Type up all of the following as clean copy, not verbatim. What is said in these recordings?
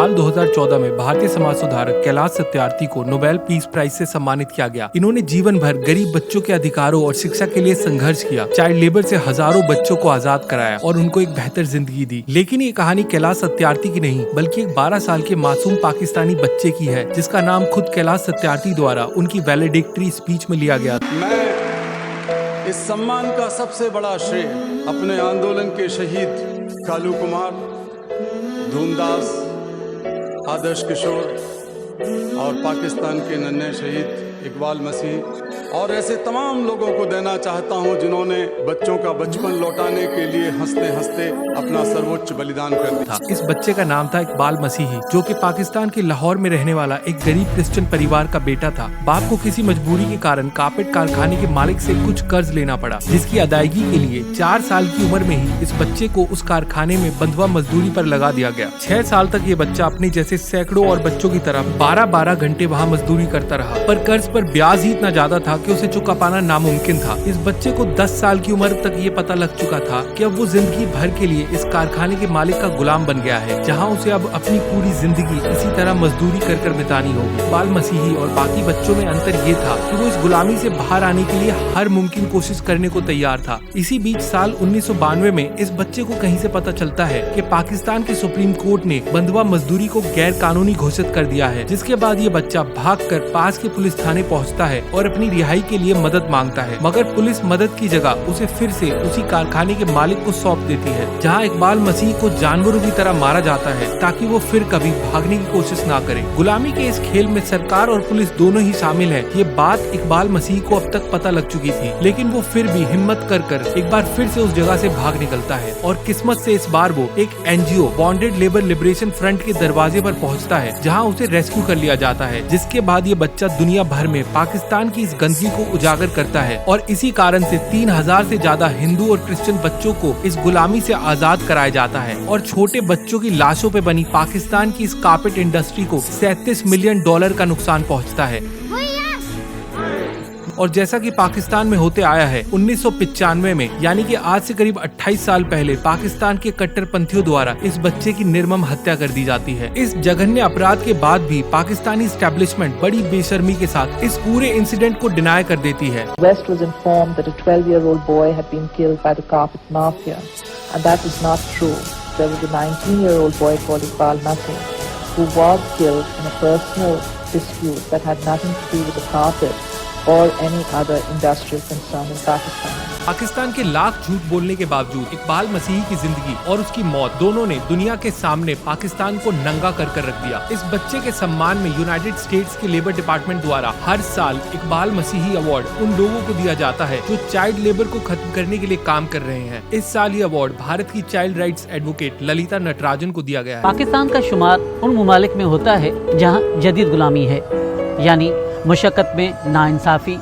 साल 2014 में भारतीय समाज सुधारक कैलाश सत्यार्थी को नोबेल पीस प्राइज से सम्मानित किया गया। इन्होंने जीवन भर गरीब बच्चों के अधिकारों और शिक्षा के लिए संघर्ष किया, चाइल्ड लेबर से हजारों बच्चों को आजाद कराया और उनको एक बेहतर जिंदगी दी। लेकिन ये कहानी कैलाश सत्यार्थी की नहीं, बल्कि एक 12 साल के मासूम पाकिस्तानी बच्चे की है, जिसका नाम खुद कैलाश सत्यार्थी द्वारा उनकी वैलेडिक्टरी स्पीच में लिया गया। मैं इस सम्मान का सबसे बड़ा श्रेय अपने आंदोलन के शहीद कालू कुमार, धूमदास, आदर्श किशोर और पाकिस्तान के नन्हे शहीद इकबाल मसीह और ऐसे तमाम लोगों को देना चाहता हूं जिन्होंने बच्चों का बचपन लौटाने के लिए हंसते हंसते अपना सर्वोच्च बलिदान कर दिया। इस बच्चे का नाम था इकबाल मसीही, जो कि पाकिस्तान के लाहौर में रहने वाला एक गरीब क्रिश्चियन परिवार का बेटा था। बाप को किसी मजबूरी के कारण कारपेट कारखाने के मालिक से कुछ कर्ज लेना पड़ा, जिसकी अदायगी के लिए 4 साल की उम्र में ही इस बच्चे को उस कारखाने में बंधुआ मजदूरी पर लगा दिया गया। 6 साल तक ये बच्चा अपने जैसे सैकड़ों और बच्चों की तरह 12-12 घंटे वहाँ मजदूरी करता रहा, पर कर्ज पर ब्याज ही इतना ज्यादा था कि उसे चुका पाना नामुमकिन था। इस बच्चे को 10 साल की उम्र तक ये पता लग चुका था कि अब वो जिंदगी भर के लिए इस कारखाने के मालिक का गुलाम बन गया है, जहाँ उसे अब अपनी पूरी जिंदगी इसी तरह मजदूरी कर बितानी होगी। इकबाल मसीही और बाकी बच्चों में अंतर ये था कि वो इस गुलामी से बाहर आने के लिए हर मुमकिन कोशिश करने को तैयार था। इसी बीच साल 1992 में इस बच्चे को कहीं से पता चलता है कि पाकिस्तान की सुप्रीम कोर्ट ने बंधुआ मजदूरी को गैर कानूनी घोषित कर दिया है, जिसके बाद ये बच्चा भागकर पास के पुलिस थाने पहुंचता है और अपनी रिहाई के लिए मदद मांगता है, मगर पुलिस मदद की जगह उसे फिर से उसी कारखाने के मालिक को सौंप देती है, जहां इकबाल मसीह को जानवरों की तरह मारा जाता है ताकि वो फिर कभी भागने की कोशिश ना करे। गुलामी के इस खेल में सरकार और पुलिस दोनों ही शामिल है। ये बात इकबाल मसीह को अब तक पता लग चुकी थी, लेकिन वो फिर भी हिम्मत कर एक बार फिर से उस जगह से भाग निकलता है और किस्मत से इस बार वो एक NGO bonded labour liberation front के दरवाजे पर पहुंचता है, जहां उसे रेस्क्यू कर लिया जाता है। जिसके बाद ये बच्चा दुनिया भर में पाकिस्तान की इस गंदगी को उजागर करता है और इसी कारण से 3000 से ज्यादा हिंदू और क्रिश्चियन बच्चों को इस गुलामी से आजाद कराया जाता है और छोटे बच्चों की लाशों पे बनी पाकिस्तान की इस कारपेट इंडस्ट्री को $37 मिलियन का नुकसान पहुंचता है। और जैसा कि पाकिस्तान में होते आया है, 1995 में यानी कि आज से करीब 28 साल पहले पाकिस्तान के कट्टरपंथियों द्वारा इस बच्चे की निर्मम हत्या कर दी जाती है। इस जघन्य अपराध के बाद भी पाकिस्तानी एस्टेब्लिशमेंट बड़ी बेशर्मी के साथ इस पूरे इंसिडेंट को डिनाई कर देती है। West was informed that a 12-year-old boy had been killed by the carpet mafia, and that was not true. There was a 19-year-old boy called Iqbal Masih who was killed in a personal dispute that had nothing to do with the carpet or any other industrial concern in Pakistan. Pakistan के लाख झूठ बोलने के बावजूद इकबाल मसीही की जिंदगी और उसकी मौत दोनों ने दुनिया के सामने पाकिस्तान को नंगा कर रख दिया। इस बच्चे के सम्मान में यूनाइटेड स्टेट्स के लेबर डिपार्टमेंट द्वारा हर साल इकबाल मसीही अवार्ड उन लोगों को दिया जाता है जो चाइल्ड लेबर को खत्म करने के लिए काम कर रहे हैं। इस साल ये अवार्ड भारत की child rights advocate Lalita Natarajan को दिया गया है। पाकिस्तान का शुमार उन ममालिक में होता है जहाँ जदीद गुलामी है, यानी मुशक्कत में नाइंसाफी,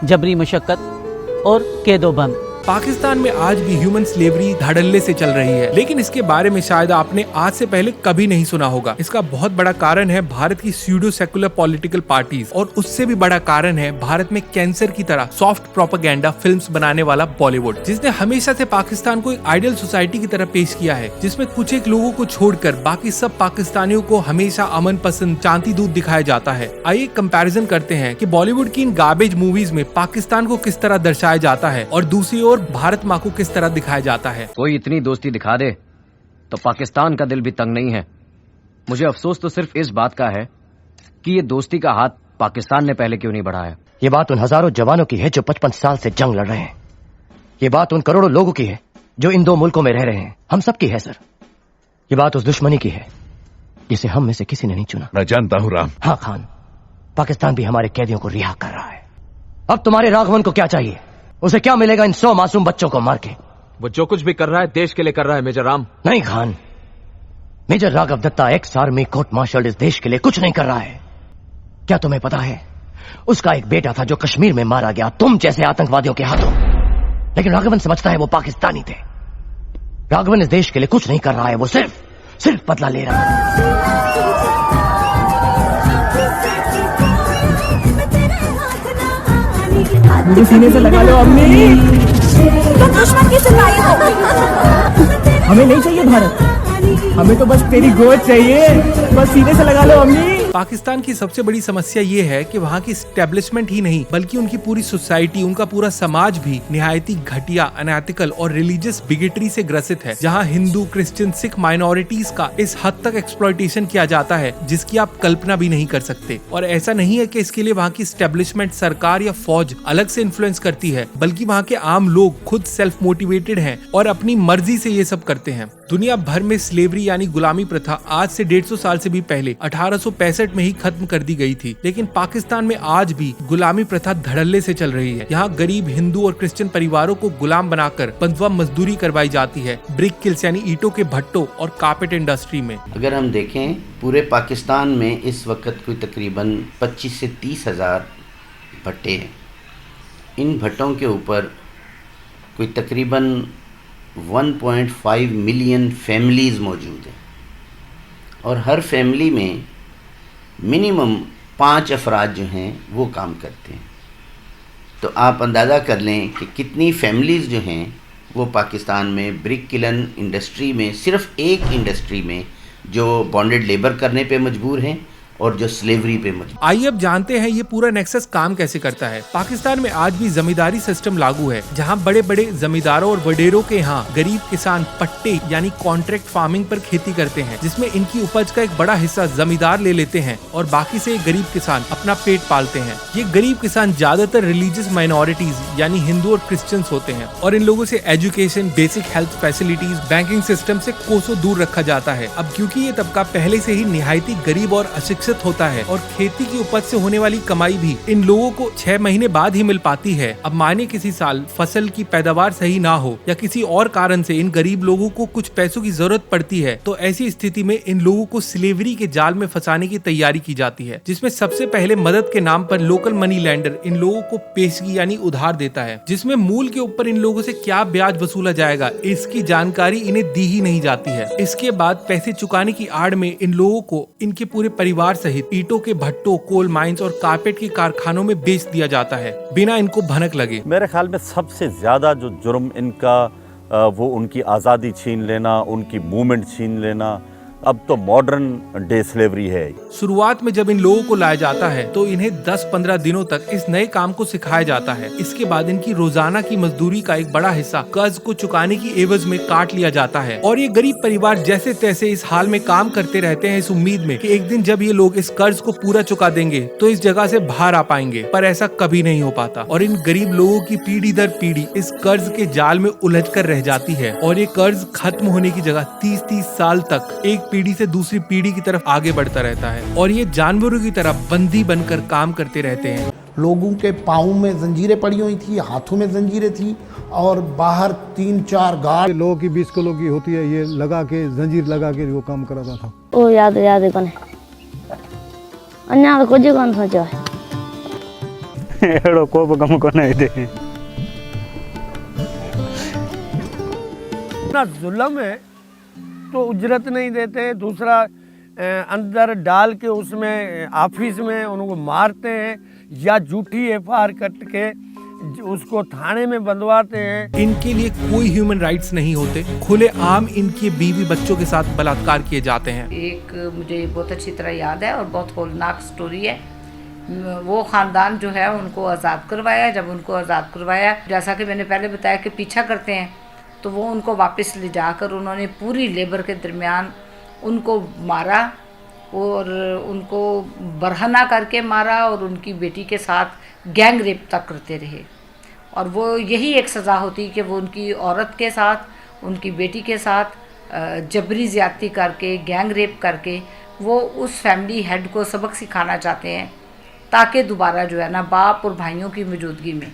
जबरी मुशक्कत और कैदोबंद। पाकिस्तान में आज भी ह्यूमन स्लेवरी धड़ल्ले से चल रही है, लेकिन इसके बारे में शायद आपने आज से पहले कभी नहीं सुना होगा। इसका बहुत बड़ा कारण है भारत की स्यूडो सेकुलर पॉलिटिकल पार्टीज, और उससे भी बड़ा कारण है भारत में कैंसर की तरह सॉफ्ट प्रोपेगेंडा फिल्म्स बनाने वाला बॉलीवुड, जिसने हमेशा से पाकिस्तान को एक आइडियल सोसाइटी की तरह पेश किया है, जिसमें कुछ एक लोगों को छोड़कर बाकी सब पाकिस्तानियों को हमेशा अमन पसंद चांदी दूध दिखाया जाता है। आइए कंपैरिजन करते हैं कि बॉलीवुड की इन गार्बेज मूवीज में पाकिस्तान को किस तरह दर्शाया जाता है और दूसरी ओर भारत माँ को किस तरह दिखाया जाता है। कोई इतनी दोस्ती दिखा दे तो पाकिस्तान का दिल भी तंग नहीं है। मुझे अफसोस तो सिर्फ इस बात का है कि ये दोस्ती का हाथ पाकिस्तान ने पहले क्यों नहीं बढ़ाया। ये बात उन हजारों जवानों की है जो 55 साल से जंग लड़ रहे हैं। ये बात उन करोड़ों लोगों की है जो इन 2 मुल्कों में रह रहे हैं। हम सब की है सर। ये बात उस दुश्मनी की है जिसे हम में से किसी ने नहीं चुना। मैं जानता हूँ राम। हाँ खान, पाकिस्तान भी हमारे कैदियों को रिहा कर रहा है। अब तुम्हारे राघवन को क्या चाहिए? उसे क्या मिलेगा इन 100 मासूम बच्चों को मार के? वो जो कुछ भी कर रहा है देश के लिए कर रहा है मेजर राम। नहीं Khan, major Raghav Datta ex army court martial इस देश के लिए कुछ नहीं कर रहा है। क्या तुम्हें पता है उसका एक बेटा था जो कश्मीर में मारा गया तुम जैसे आतंकवादियों के हाथों, लेकिन राघवन समझता है वो पाकिस्तानी थे। राघवन इस देश के लिए कुछ नहीं कर रहा है, वो सिर्फ बदला ले रहा है। मुझे सीने से लगा लो अम्मी। तुम दुश्मन की सिपाही हो। हमें नहीं चाहिए भारत। हमें तो बस तेरी गोद चाहिए, बस सीने से लगा लो अम्मी। पाकिस्तान की सबसे बड़ी समस्या ये है कि वहाँ की एस्टेब्लिशमेंट ही नहीं बल्कि उनकी पूरी सोसाइटी, उनका पूरा समाज भी निहायती घटिया, अनएथिकल और रिलीजियस बिगेटरी से ग्रसित है, जहाँ हिंदू, क्रिश्चियन, सिख माइनॉरिटीज का इस हद तक एक्सप्लॉयटेशन किया जाता है जिसकी आप कल्पना भी नहीं कर सकते। और ऐसा नहीं है कि इसके लिए वहाँ की एस्टेब्लिशमेंट, सरकार या फौज अलग से इन्फ्लुएंस करती है, बल्कि वहाँ के आम लोग खुद सेल्फ मोटिवेटेड हैं और अपनी मर्जी से ये सब करते हैं। दुनिया भर में स्लेवरी यानी गुलामी प्रथा आज से 150 साल से भी पहले 1865 में ही खत्म कर दी गई थी, लेकिन पाकिस्तान में आज भी गुलामी प्रथा धड़ल्ले से चल रही है। यहाँ गरीब हिंदू और क्रिश्चियन परिवारों को गुलाम बनाकर बंधुआ मजदूरी करवाई जाती है, ब्रिक किल्स यानी ईंटों के भट्टों और कारपेट इंडस्ट्री में। अगर हम देखें पूरे पाकिस्तान में इस वक्त कोई तकरीबन 25 से 30 हज़ार भट्टे हैं। इन भट्टों के ऊपर कोई तकरीबन 1.5 मिलियन फैमिलीज़ मौजूद हैं और हर फैमिली में मिनिमम 5 अफराद जो हैं वो काम करते हैं। तो आप अंदाज़ा कर लें कि कितनी फैमिलीज़ जो हैं वो पाकिस्तान में ब्रिक किलन इंडस्ट्री में, सिर्फ एक इंडस्ट्री में जो बॉन्डेड लेबर करने पे मजबूर हैं और जो स्लेवरी पे मजबूर। आइए अब जानते हैं ये पूरा नेक्सस काम कैसे करता है। पाकिस्तान में आज भी जमींदारी सिस्टम लागू है, जहां बड़े बड़े जमींदारों और वडेरों के यहाँ गरीब किसान पट्टे यानी कॉन्ट्रैक्ट फार्मिंग पर खेती करते हैं, जिसमें इनकी उपज का एक बड़ा हिस्सा जमींदार ले लेते हैं और बाकी से गरीब किसान अपना पेट पालते हैं। ये गरीब किसान ज्यादातर रिलीजियस माइनॉरिटीज यानी हिंदू और क्रिश्चियंस होते हैं और इन लोगों से education, basic health facilities, banking system से कोसों दूर रखा जाता है। अब क्योंकि ये तबका पहले से ही निहायती गरीब और अशिक्षित होता है और खेती की उपज से होने वाली कमाई भी इन लोगों को 6 महीने बाद ही मिल पाती है। अब माने किसी साल फसल की पैदावार सही ना हो या किसी और कारण से इन गरीब लोगों को कुछ पैसों की जरूरत पड़ती है, तो ऐसी स्थिति में इन लोगों को स्लेवरी के जाल में फंसाने की तैयारी की जाती है, जिसमें सबसे पहले मदद के नाम पर लोकल मनी लैंडर इन लोगों को पेशगी यानी उधार देता है, जिसमें मूल के ऊपर इन लोगों से क्या ब्याज वसूला जाएगा इसकी जानकारी इन्हें दी ही नहीं जाती है। इसके बाद पैसे चुकाने की आड़ में इन लोगों को इनके पूरे परिवार सहित ईंटों के भट्टों, कोल माइंस और कारपेट के कारखानों में बेच दिया जाता है बिना इनको भनक लगे। मेरे ख्याल में सबसे ज्यादा जो जुर्म इनका वो उनकी आज़ादी छीन लेना, उनकी मूवमेंट छीन लेना, अब तो मॉडर्न डे स्लेवरी है। शुरुआत में जब इन लोगों को लाया जाता है तो इन्हें 10-15 दिनों तक इस नए काम को सिखाया जाता है। इसके बाद इनकी रोजाना की मजदूरी का एक बड़ा हिस्सा कर्ज को चुकाने की एवज में काट लिया जाता है और ये गरीब परिवार जैसे तैसे इस हाल में काम करते रहते हैं, इस उम्मीद में कि एक दिन जब ये लोग इस कर्ज को पूरा चुका देंगे तो इस जगह से बाहर आ पाएंगे, पर ऐसा कभी नहीं हो पाता और इन गरीब लोगों की पीढ़ी दर पीढ़ी इस कर्ज के जाल में उलझ कर रह जाती है और ये कर्ज खत्म होने की जगह 30-30 साल तक एक पीढ़ी से दूसरी पीढ़ी की तरफ आगे बढ़ता रहता है और ये जानवरों की तरह बंदी बनकर काम करते रहते हैं। लोगों के पाँव में जंजीरें पड़ी हुई थी, हाथों में जंजीरें थी और बाहर 3-4 गार्ड। लोगों की 20 किलो की होती है, ये लगा के जंजीर लगा के वो काम कराता था। ओ याद कौन अन्या को कौन सोचा एड़ो को कम को नहीं दे ना जुल्म है तो उजरत नहीं देते, दूसरा अंदर डाल के उसमें ऑफिस में उनको मारते हैं या झूठी एफआईआर कट के उसको थाने में बंधवाते हैं। इनके लिए कोई ह्यूमन राइट्स नहीं होते, खुले आम इनके बीवी बच्चों के साथ बलात्कार किए जाते हैं। एक मुझे बहुत अच्छी तरह याद है और बहुत होलनाक स्टोरी है। वो खानदान जो है उनको आज़ाद करवाया, जब उनको आज़ाद करवाया जैसा कि मैंने पहले बताया कि पीछा करते हैं, तो वो उनको वापस ले जाकर उन्होंने पूरी लेबर के दरमियान उनको मारा और उनको बरहना करके मारा और उनकी बेटी के साथ गैंग रेप तक करते रहे। और वो यही एक सज़ा होती कि वो उनकी औरत के साथ, उनकी बेटी के साथ जबरी ज़्यादती करके, गैंग रेप करके वो उस फैमिली हेड को सबक सिखाना चाहते हैं ताकि दोबारा जो है ना बाप और भाइयों की मौजूदगी में,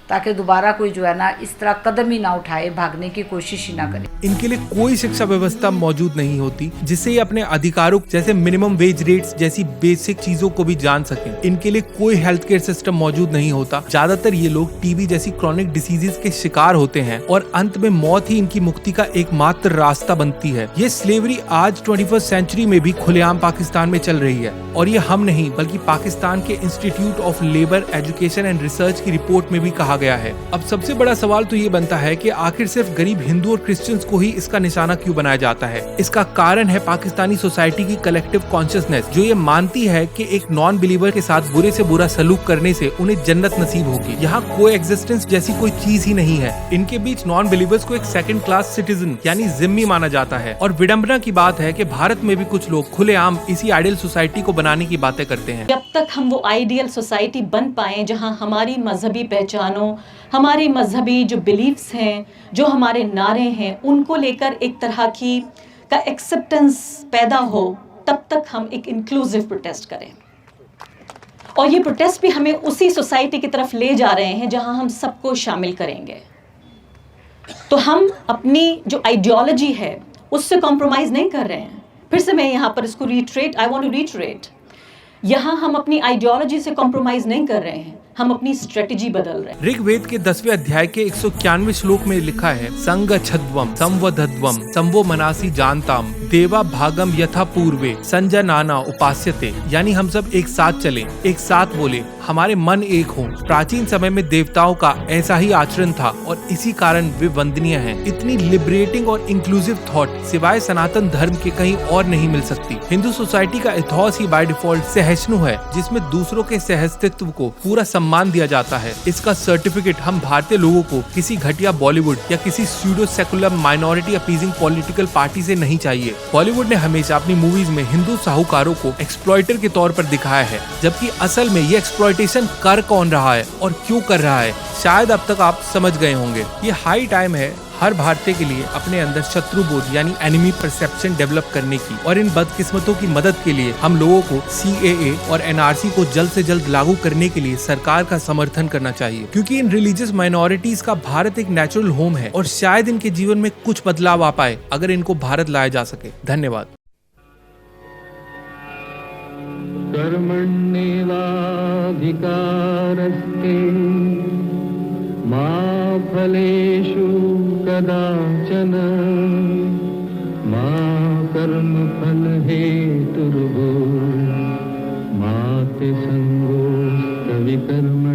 ताकि दोबारा कोई जो है ना इस तरह कदम ही ना उठाए, भागने की कोशिश ही ना करे। इनके लिए कोई शिक्षा व्यवस्था मौजूद नहीं होती जिससे ये अपने अधिकारों जैसे मिनिमम वेज रेट्स जैसी बेसिक चीजों को भी जान सकें। इनके लिए कोई हेल्थ केयर सिस्टम मौजूद नहीं होता। ज्यादातर ये लोग टीबी जैसी क्रॉनिक डिसीजेस के शिकार होते हैं और अंत में मौत ही इनकी मुक्ति का एकमात्र रास्ता बनती है। ये स्लेवरी आज 21st सेंचुरी में भी खुलेआम पाकिस्तान में चल रही है और ये हम नहीं बल्कि पाकिस्तान के institute of labour education and research की रिपोर्ट में भी कहा गया है। अब सबसे बड़ा सवाल तो ये बनता है कि आखिर सिर्फ गरीब हिंदू और क्रिश्चियंस को ही इसका निशाना क्यों बनाया जाता है। इसका कारण है पाकिस्तानी सोसाइटी की कलेक्टिव कॉन्शियसनेस, जो ये मानती है कि एक नॉन बिलीवर के साथ बुरे से बुरा सलूक करने से उन्हें जन्नत नसीब होगी। यहाँ कोई एग्जिस्टेंस जैसी कोई चीज ही नहीं है। इनके बीच नॉन बिलीवर्स को एक सेकंड क्लास सिटीजन यानी जिम्मी माना जाता है। और विडंबना की बात है कि भारत में भी कुछ लोग खुलेआम इसी आइडियल सोसाइटी को बनाने की बातें करते हैं। जब तक हम वो आइडियल सोसाइटी बन पाए जहां हमारी मजहबी पहचानों, हमारे मजहबी जो बिलीफ्स हैं, जो हमारे नारे हैं, उनको लेकर एक तरह की का एक्सेप्टेंस पैदा हो, तब तक हम एक इंक्लूसिव प्रोटेस्ट करें। और ये प्रोटेस्ट भी हमें उसी सोसाइटी की तरफ ले जा रहे हैं जहां हम सबको शामिल करेंगे। तो हम अपनी जो आइडियोलॉजी है उससे कॉम्प्रोमाइज नहीं कर रहे हैं। फिर से मैं यहाँ पर इसको आई वांट टू रीट्रेट, यहाँ हम अपनी आइडियोलॉजी से कॉम्प्रोमाइज नहीं कर रहे हैं, हम अपनी स्ट्रेटेजी बदल रहे हैं। ऋग्वेद के 10वें अध्याय के 191वें श्लोक में लिखा है, संगच्छध्वम संवदध्वम संवो मनासी जानताम देवा भागम यथा पूर्वे संजनाना उपास्यते, यानी हम सब एक साथ चले, एक साथ बोले, हमारे मन एक हों। प्राचीन समय में देवताओं का ऐसा ही आचरण था और इसी कारण वे वंदनीय हैं। इतनी लिबरेटिंग और इंक्लूसिव थॉट सिवाय सनातन धर्म के कहीं और नहीं मिल सकती। हिंदू सोसाइटी का एथॉस ही बाय डिफॉल्ट सहिष्णु है, जिसमें दूसरों के सहअस्तित्व को पूरा सम्मान दिया जाता है। इसका सर्टिफिकेट हम भारतीय लोगों को किसी घटिया बॉलीवुड या किसी pseudo secular minority appeasing political party से नहीं चाहिए। बॉलीवुड ने हमेशा अपनी मूवीज में हिंदू साहूकारों को एक्सप्लॉइटर के तौर पर दिखाया है, जबकि असल में ये एक्सप्लॉइटेशन कर कौन रहा है और क्यों कर रहा है, शायद अब तक आप समझ गए होंगे। ये हाई टाइम है हर भारतीय के लिए अपने अंदर शत्रुबोध यानी एनिमी परसेप्शन डेवलप करने की, और इन बदकिस्मतों की मदद के लिए हम लोगों को CAA और NRC को जल्द से जल्द लागू करने के लिए सरकार का समर्थन करना चाहिए, क्योंकि इन रिलीजियस माइनॉरिटीज का भारत एक नेचुरल होम है और शायद इनके जीवन में कुछ बदलाव आ पाए अगर इनको भारत लाया जा सके। धन्यवाद। कर्मण्येवाधिकारस्ते मा फलेषु कदाचन मा कर्मफल हेतुर्भूः मा ते संगोऽस्त्वविकर्म